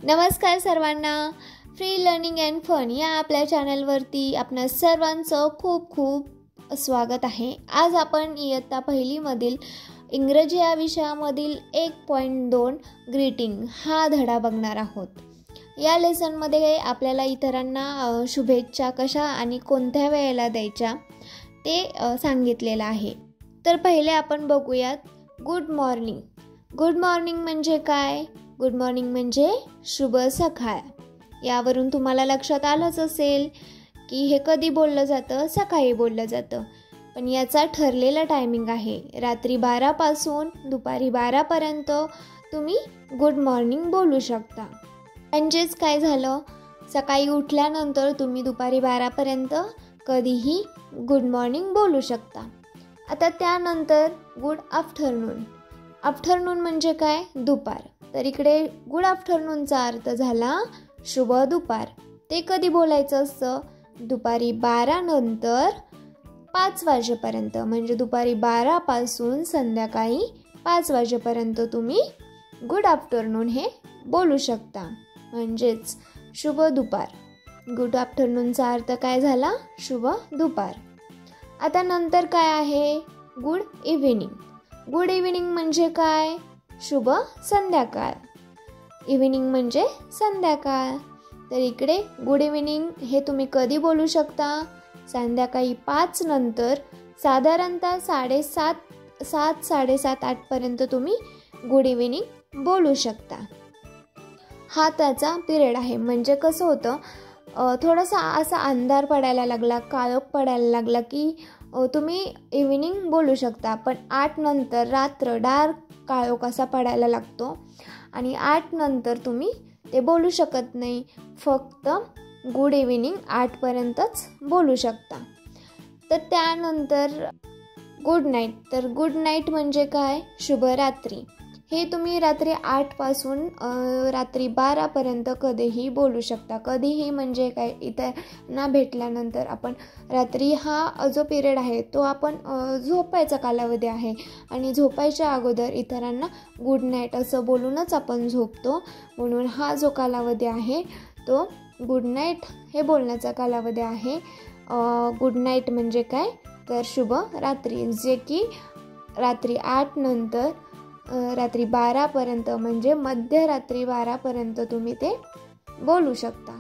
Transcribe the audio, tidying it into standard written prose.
नमस्कार सर्वांना. Free learning and fun या आपल्या चॅनलवरती आपणा सर्वांचं खूप खूप स्वागत आहे. आज आपण इयत्ता पहिलीमधील इंग्रजी या विषयामधील 1.2 ग्रीटिंग हा धडा बघणार आहोत. या लेसनमध्ये आपल्याला इतरांना शुभेच्छा कशा आणि कोणत्या वेळेला द्यायच्या ते सांगितलेलं आहे. तर पहिले आपण बघूयात गुड मॉर्निंग. गुड मॉर्निंग म्हणजे काय? गुड मॉर्निंग म्हणजे शुभ सकाळ. यावरून तुम्हाला लक्षात आलंच असेल की हे कधी बोललं जातं? सकाळी बोललं जातं. पण याचा ठरलेला टायमिंग आहे. रात्री 12 पासून दुपारी 12 पर्यंत तुम्ही गुड मॉर्निंग बोलू शकता. म्हणजेच काय झालं, सकाळी उठल्यानंतर तुम्ही दुपारी 12 पर्यंत कधीही गुड मॉर्निंग बोलू शकता. आता त्यानंतर गुड आफ्टरनून. आफ्टरनून म्हणजे काय? दुपार. तर इकडे गुड आफ्टरनूनचा अर्थ झाला शुभ दुपार. ते कधी बोलायचं असतं? दुपारी 12 नंतर 5 वाजेपर्यंत. म्हणजे दुपारी 12 पासून संध्याकाळी 5 वाजेपर्यंत तुम्ही गुड आफ्टरनून हे बोलू शकता. म्हणजेच शुभ दुपार. गुड आफ्टरनूनचा अर्थ काय झाला? शुभ दुपार. आता नंतर काय आहे? Good evening. गुड इव्हिनिंग म्हणजे काय? शुभ संध्याकाळ. इव्हिनिंग म्हणजे संध्याकाळ. तर इकडे गुड इव्हिनिंग हे तुम्ही कधी बोलू शकता? संध्याकाळी 5 नंतर साधारणतः 7:30 7:30 8पर्यंत तुम्ही गुड इव्हिनिंग बोलू शकता. हा त्याचा पिरियड आहे. म्हणजे कसं होतं, थोडासा असा अंधार पडायला लागला, काळोख पडायला लागला की तुम्ही इव्हिनिंग बोलू शकता. पण 8 नंतर रात्र डार्क काळोख असा पडायला लागतो आणि 8 नंतर तुम्ही ते बोलू शकत नाही. फक्त गुड इव्हिनिंग 8पर्यंतच बोलू शकता. तर त्यानंतर गुड नाईट. तर गुड नाईट म्हणजे काय? शुभरात्री. हे तुम्ही रात्री 8 पासून रात्री 12 पर्यंत कधीही बोलू शकता. कधीही म्हणजे काय, इतरांना भेटल्यानंतर आपण रात्री हा जो पिरियड आहे तो आपण झोपायचा कालावधी आहे आणि झोपायच्या अगोदर इतरांना गुड नाईट असं बोलूनच आपण झोपतो. म्हणून हा जो कालावधी आहे तो गुड नाईट हे बोलण्याचा कालावधी आहे. गुड नाईट म्हणजे काय? तर शुभ रात्री. जे की रात्री 8 नंतर रात्री 12 पर्यंत म्हणजे मध्यरात्री 12 पर्यंत तुम्ही ते बोलू शकता.